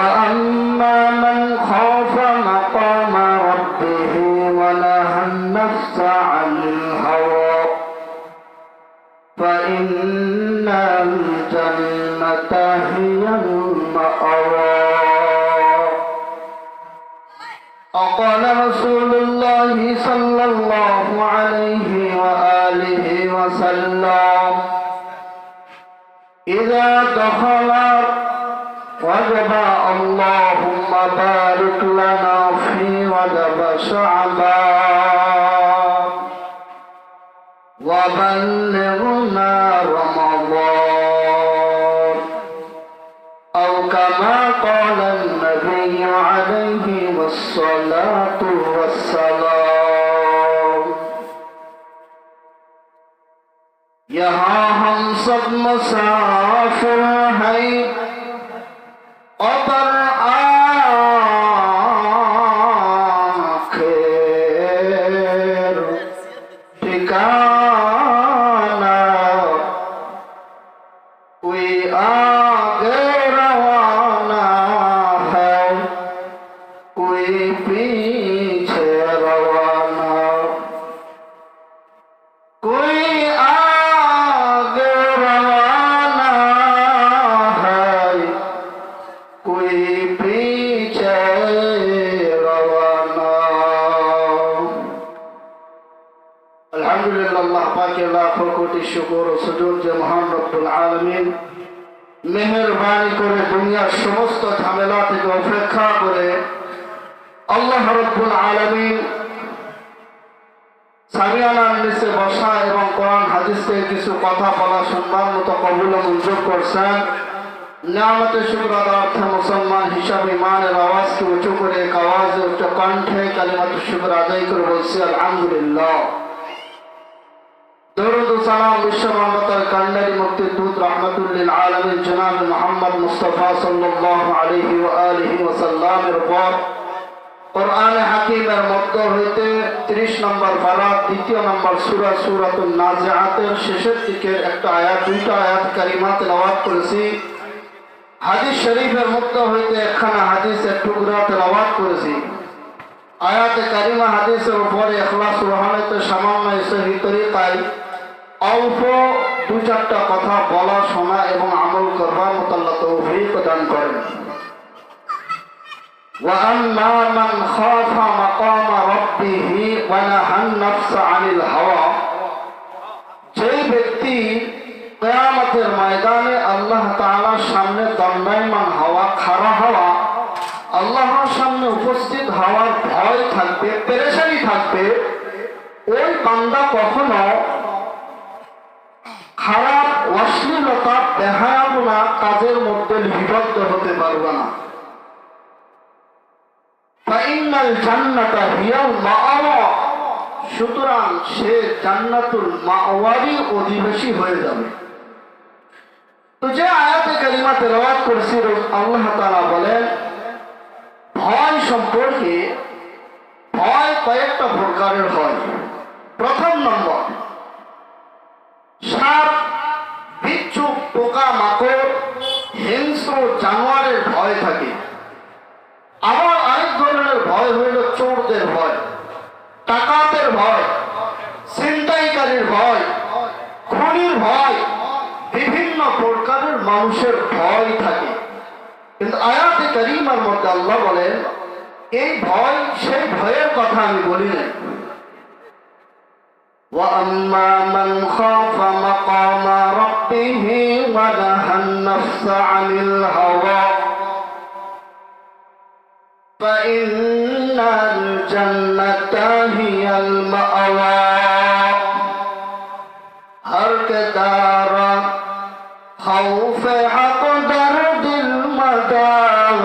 وأما من خاف مقام ربه ونهى النفس عن الهوى فإن الجنة هي المأوى. وقال رسول الله صلى الله عليه وآله وسلم إذا دخل رجب اللهم بارك لنا في رجب شعبان وبلغنا رمضان أو كما قال النبي عليه الصلاة والسلام. यहाँ हम सब मुसाफिर हैं और आखिर ठिकाना कोई आगे रवाना है कोई पीछे रवाना कोई शुक्र और सुजूद जे महान रब्बुल आलमीन मेहरबानी करे दुनियार समस्त झमेला থেকে অপেক্ষা করে আল্লাহ রব্বুল আলামিন সামিয়ানার নিচে বসা এবং কোরআন হাদিস থেকে কিছু কথা বলা শুনবার মতো কবুল ও মঞ্জুর করছেন। নিয়ামতের শুকর আদার্থে মুসলমান হিসাবে ইমানের আওয়াজকে উঁচু করে এক আওয়াজে উচ্চ কণ্ঠে কালিমাতুশ শুকর আদায় করে বলছি আলহামদুলিল্লাহ। दरूद सलाम विश्व मानवतार कांडारी मुक्ति दूत रहमतुल लिल आलमीन जनाब मुहम्मद मुस्तफा सल्लल्लाहु अलैहि व आलिहि वसल्लम এর উপর কুরআন হাকিমের মধ্য হইতে 30 নম্বর পারা দ্বিতীয় নম্বর সূরা সূরাতুন নাজিআতের শেষের দিকের একটা আয়াত দুইটা আয়াত কারিমা তেলাওয়াত করেছি। হাদিস শরীফের মধ্য হইতে একখানা হাদিসের টুকরা তেলাওয়াত করেছি। আয়াতে কারিমা হাদিসের উপরে ইখলাস রহমাতে সামান্য সহি তরিকায় অল্প দু চারটা কথা বলা শোনা এবং আমল করবার মতো আল্লাহ তৌফিক দান করেন। وأما من خاف مقام ربه ونهى النفس عن الهوى যে ব্যক্তি কিয়ামতের ময়দানে আল্লাহ তাআলার সামনে দণ্ডায়মান হওয়া খাড়া হওয়া আল্লাহর সামনে উপস্থিত হওয়ার ভয় থাকবে পেরেশানি থাকবে ওই বান্দা কখনো খারাপ অশ্লীলতা বেহায়াপনা কাজের মধ্যে লিপিবদ্ধ হতে পারবে না। ফাইনাল জান্নাতা হিয়াল মাআওয়া সুতরাং সে জান্নাতুল মাআওয়ারই অধিবাসী হয়ে যাবে। তো যে আয়াতে কারিমা তেলাওয়াত করেছি আল্লাহ তাআলা বলেন ভয় সম্পর্কে ভয় কয়েকটা প্রকারের হয়। প্রথম নম্বর সাপ বিচ্ছু পোকা মাকড় হিংস্র জানোয়ারের ভয় থাকে। আবার আরেক ধরনের ভয় হইল চোরদের ভয়, ডাকাতের ভয়, ছিনতাইকারীর ভয়, খুনির ভয়, বিভিন্ন প্রকারের মানুষের ভয় থাকে। কিন্তু আয়াতে কারিমার মধ্যে আল্লাহ বলেন এই ভয় সেই ভয়ের কথা আমি বলি না। وَأَمَّا مَنْ خَافَ مَقَامَ رَبِّهِ وَنَهَى النَّفْسَ عَنِ الْهَوَى فَإِنَّ الْجَنَّةَ هِيَ الْمَأْوَى ہر کے دار خوف حق درد المدار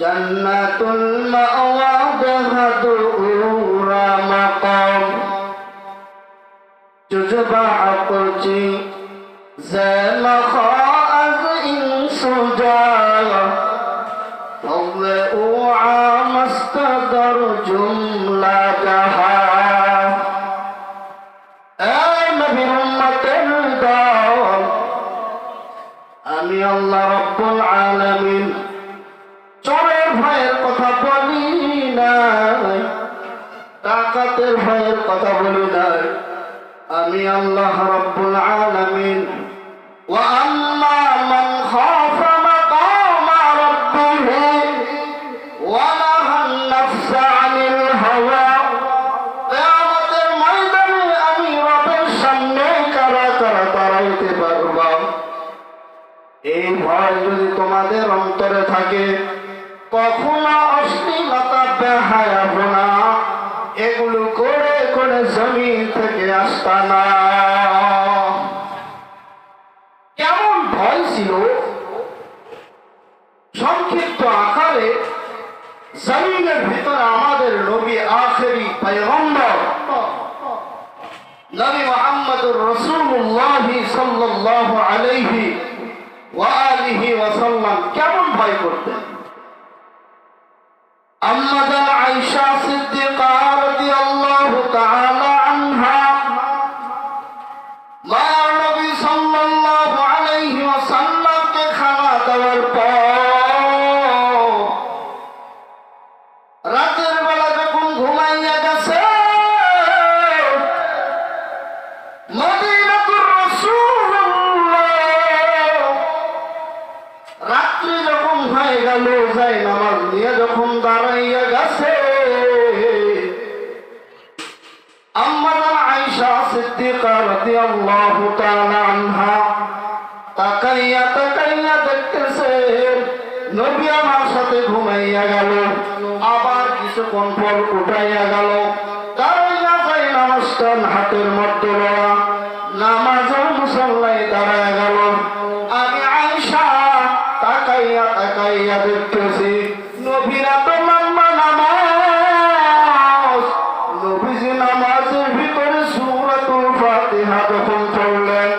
جنة المأوى دهدور مقام جزبع قرجي زال خاز إنس جار فضلئوا عام استدر جملة جهار اے نبی امت الدار আমি আল্লাহ রাব্বুল আলামিন ভয়ের কথা বলি নাই, আমি আল্লাহ রাব্বুল আলামিন। ওয়া আম্মা মান খাফা মাকামা রাব্বিহি ওয়া নাহান নাফসা আনিল হাওয়া, কিয়ামতের ময়দানে আমি রবের সামনে কারা কারা দাঁড়াইতে পারবা। এই ভয় যদি তোমাদের অন্তরে থাকে, কখনো অশ্লীলতা বেহায়াপনা এগুলো করে করে জমিন থেকে আসতা না। কেমন ভয় ছিল, সংক্ষিপ্ত আকারে জমিনের ভিতরে আমাদের নবী আখেরি পয়গম্বর নবী মুহাম্মদুর রাসূলুল্লাহ সাল্লাল্লাহু আলাইহি ওয়া আলিহি ওয়াসাল্লাম কেমন ভয় করতেন। আম্মা জান আয়েশা সিদ্দিকা রাদিয়াল্লাহু তাআলা আনহা মায়ার নবী সাল্লাল্লাহু আলাইহি ওয়াসাল্লামকে খানা দেওয়ার পর রাতের বেলা যখন ঘুমাইয়া গেছে, মদিনাতুর রাসূলুল্লাহ রাত্রি যখন হয়ে গেল, যাই নামাজ নিয়ে যখন দাঁড়াইয়া গেছে, আম্মা জান আয়েশা সিদ্দিকা রাদিয়াল্লাহু তাআলা আনহা তাকাইয়া তাকাইয়া দেখতেছে নবী আমার সাথে ঘুমাইয়া গেল, আবার কিছুক্ষণ পর উঠাইয়া গেল, দাঁড়াইয়া যাই নামাজটা হাতের মধ্যে লওয়া, নামাজের মুসল্লায় দাঁড়ায় গেল। আমি আয়েশা তাকাইয়া তাকাইয়া দেখতেছি নবীরা তো লম্বা নামাজ, নবীজি নামাজের ভিতরে সূরাতুল ফাতিহা যখন পড়লেন,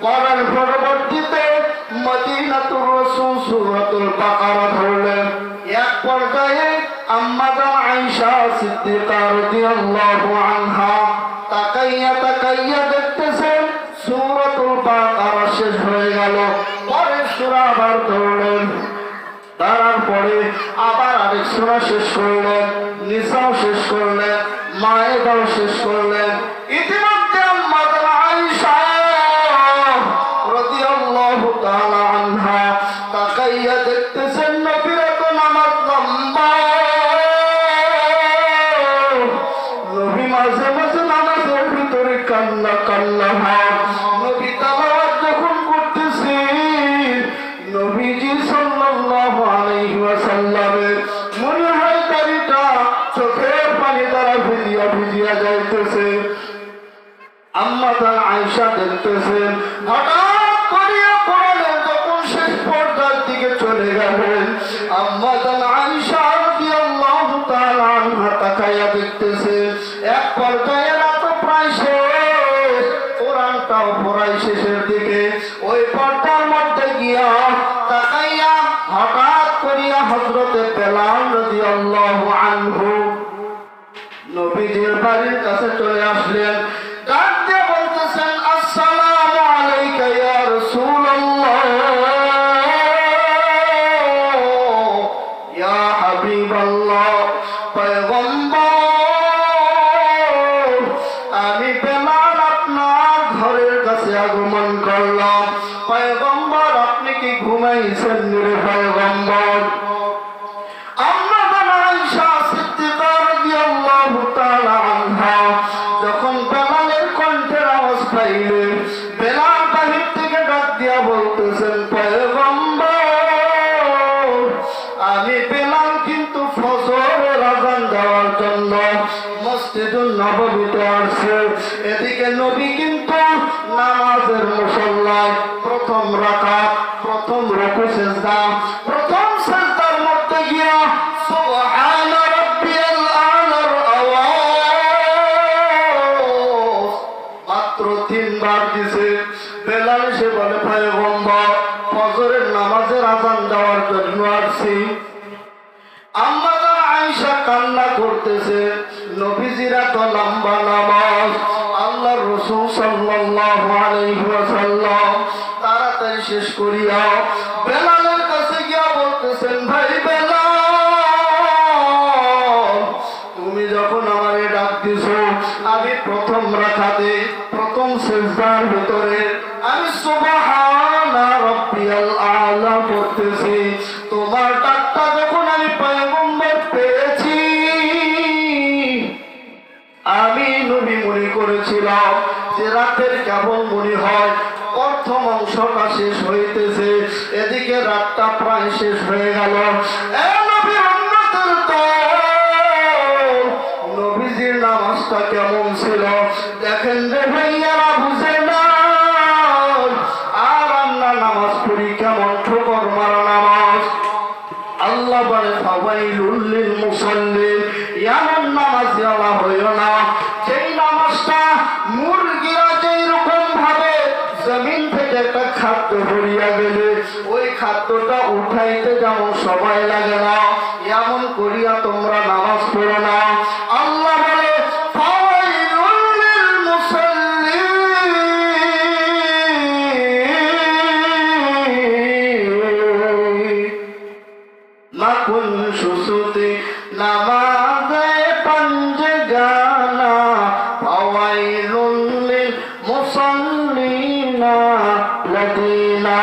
পড়ার পরবর্তীতে মদিনাতুর রাসূল সূরাতুল বাকারা ধরলেন। এক পর্যায়ে আম্মা জান আয়েশা সিদ্দিকা রাদিয়াল্লাহু আনহা তাকাইয়া তাকাইয়া দেখতেছেন সূরাতুল বাকারা শেষ হয়ে গেল, পরে সূরা আবার ধরলেন, তারপরে আবার আরেক সূরা শেষ করলেন, নিসাও শেষ করলেন, মায়েদাও শেষ করলেন। ইতিমধ্যে আম্মা জান আয়েশা রাদিয়াল্লাহু তাআলা আনহা তাকাইয়া দেখতেছেন নবীর তো নামাজ লম্বা, নবী মাঝে মাঝে নামাজের ভিতরে কান্না কান্না ভাব, নবী তালাওয়াত যখন করতেছে, নবীজি সাল্লাল্লাহু আলাইহি ওয়াসাল্লামের মনে হয় দাড়িটা চোখের পানি দ্বারা ভিজিয়া ভিজিয়া যাইতেছে। আম্মা জান আয়েশা দেখতেছেন, হঠাৎ করিয়া কোরআনের যখন শেষ পর্যায়ের দিকে চলে গেলেন, আম্মা জান আয়েশা রাদিয়াল্লাহু তাআলা আনহা তাকাইয়া দেখতেছে এক পর্যায়ে রাত প্রায় শেষ, কোরআনটাও প্রায় শেষের দিকে। ওই পর্দার মধ্যে গিয়া তাকাইয়া হঠাৎ করিয়া হযরতে বেলাল রাদিয়াল্লাহু আনহু নবীজির বাড়ির কাছে চলে আসলেন, ডাক দিয়ে বলতেছেন, আসসালামু আলাইকা ইয়া রাসূলুল্লাহ, ইয়া হাবিবাল্লাহ, পয়গম্বর, আমি বেলাল আপনার ঘরের কাছে আগমন করলাম। পয়গম্বর, আপনি কি ঘুমাইছেন রে পয়গম্বর? আম্মা জান আয়েশা সিদ্দিকা রাদিয়াল্লাহু তাআলা আনহা যখন বেলালের কণ্ঠের আওয়াজ পাইলেন, বেলাল বাহির থেকে ডাক দিয়া বলতেছেন, পয়গম্বর, আমি বেলাল কিন্তু ফজরের আযান দেওয়ার জন্য মসজিদুন নববীতে আসছে। এদিকে নবী কিন্তু নামাজের মুসল্লায় প্রথম রাকাত, প্রথম রুকু সিজদা, প্রথম সিজদার মধ্যে গিয়া সুবহান রাব্বিয়াল আলার আওয়াজ মাত্র 3 বার দিছে। বেলাল সে বলে, পয়গম্বর, ফজরের নামাজের আযান দেওয়ার জন্য আসছি। আম্মা জান আয়েশা কান্না করতেছে, নবীজির এত লম্বা নামাজ, আল্লাহর রাসূল সাল্লাল্লাহু আলাইহি ওয়াসাল্লাম তাড়াতাড়ি শেষ করিয়া বেলালের কাছে গিয়া বলতেছেন, ভাই বেলাল, তুমি যখন আমারে ডাক দিছো রাকাতে প্রথম সিজদার ভিতরে আমি সুবহানা রাব্বিয়াল আলা পড়তেছি, তোমার ডাকটা যখন আমি পয়গম্বর পেয়েছি, আমি নবী মনে করেছিলাম যে রাতের কেবল মনে হয় প্রথম অংশটা শেষ হইতেছে, এদিকে রাতটা প্রায় শেষ হয়ে গেল। নবীজির নামাজটা কেমন ছিল দেখেন রে ভাইয়ারা, বুঝে না। আর আমরা নামাজ পড়ি কেমন ঠোকর মারা নামাজ। আল্লাহ বলে ফাওয়াইলুল লিল মুসাল্লিন, এমন নামাজ আল্লাহ হইও না যেই নামাজটা মুরগিরা যেই রকম ভাবে জমিন থেকে একটা খাদ্য ভরিয়া গেলে ওই খাদ্যটা উঠাইতে যেমন সময় লাগে না, এমন করিয়া তোমরা নামাজ পড়ো না। আল্লাহ বলে ফাওয়াইলুল লিল মুসাল্লিন, মাকুন সুসুতি নামাজে পঞ্জে গানা, ফাওয়াইলুল লিল মুসাল্লিনা লাদিনা।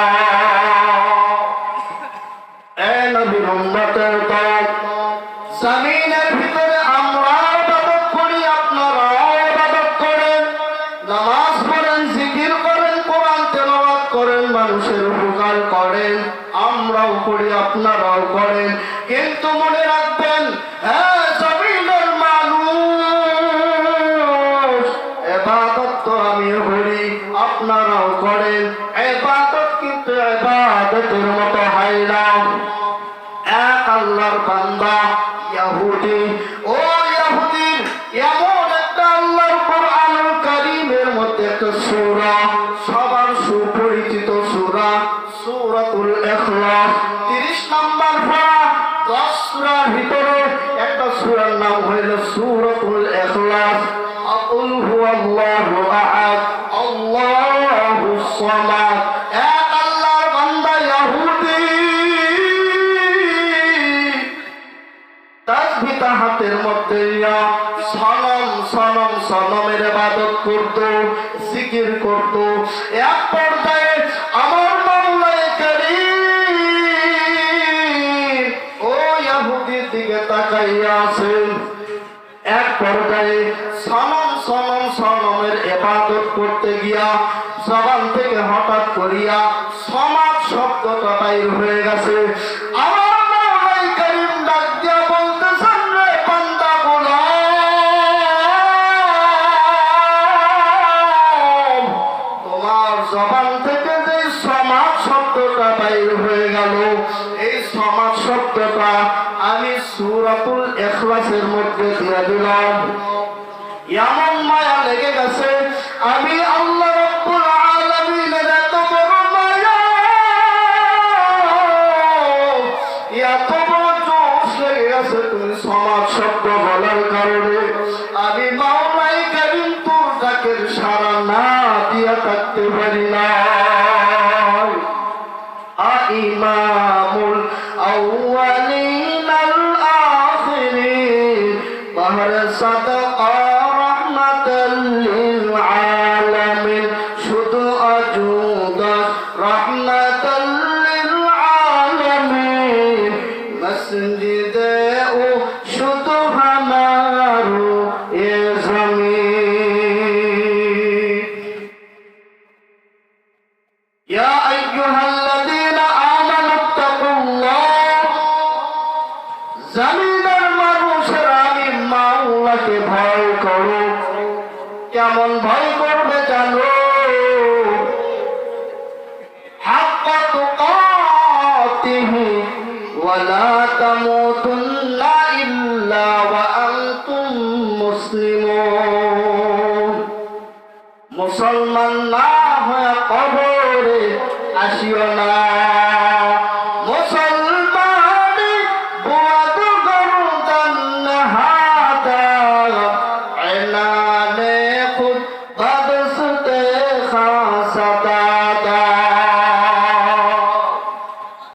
এ নবীর উম্মতের দল, জমিনের ভিতরে আমরা ইবাদত করি, আপনারাও ইবাদত করেন, নামাজ পড়েন, জিকির করেন, কোরআন তেলাওয়াত করেন, মানুষের উপকার করেন, আমরাও করি, আপনারাও করেন। কিন্তু মনে রাখবেন, হ্যাঁ জমিনের মানুষ, ইবাদত তো আমিও করি, আপনারাও করেন, ইবাদত কিন্তু ইবাদতের মতো হয় না। এক আল্লাহর বান্দা ইহুদি, ও ইহুদির এমন একটা আল্লাহর কোরআনুল কারীমের মধ্যে একটা সূরা, সবার সুপরিচিত সূরা সূরাতুল ইখলাস, 30 নম্বর পারা, 10 সূরার ভিতরে একটা সূরার নাম হলো সূরাতুল ইখলাস। আকুল হুয়াল্লাহু আহাদ আল্লাহুস সামাদ। এক আল্লাহর বান্দা ইহুদি তাসবিহটা হাতের মধ্যে নিয়া সনমের ইবাদত করত, জিকির করত। এক পর্যায়ে আমার মাওলায়ে কারীম ও ইহুদির দিকে তাকাইয়া আছেন। এক পর্যায়ে সনমের ইবাদত করতে গিয়া জবান থেকে হঠাৎ করিয়া সমাজ শব্দটা বাইর হয়ে গেছে। আমার মাওলায়ে কারীম ডাক দিয়া বলতেছেন, রে বান্দা গোলাম, তোমার জবান থেকে যে সমাজ শব্দটা বাইর হয়ে গেল, এই সমাজ শব্দটা আমি সূরাতুল ইখলাসের মধ্যে দিয়ে দিলাম। এমন মায়া লেগে গেছে, আমি আল্লাহ রাব্বুল আলামিনের এত বড় মায়া, এত বড় জোশ লেগে গেছে তুমি সমাজ শব্দ বলার কারণে, আমি মাওলায়ে কারীম তোর ডাকের সাড়া না দিয়া থাকতে পারি না। ইমামুল আউয়ালিন আল আখিরিন, বাহর সাদাকা রাহমাতাল লিল আলামিন, শুধু আজুদ রাহমাতাল লিল আলামিন, মসজিদে ও শুধু হামারো এ জমিন। ইয়া আইয়ুহাল্লাযীনা জমিনের মানুষেরা, আমি মাওলাকে ভয় করো। কেমন ভয় করবে জানো? হাক্কা তুকাতিহি ওয়া লা তামুতুন্না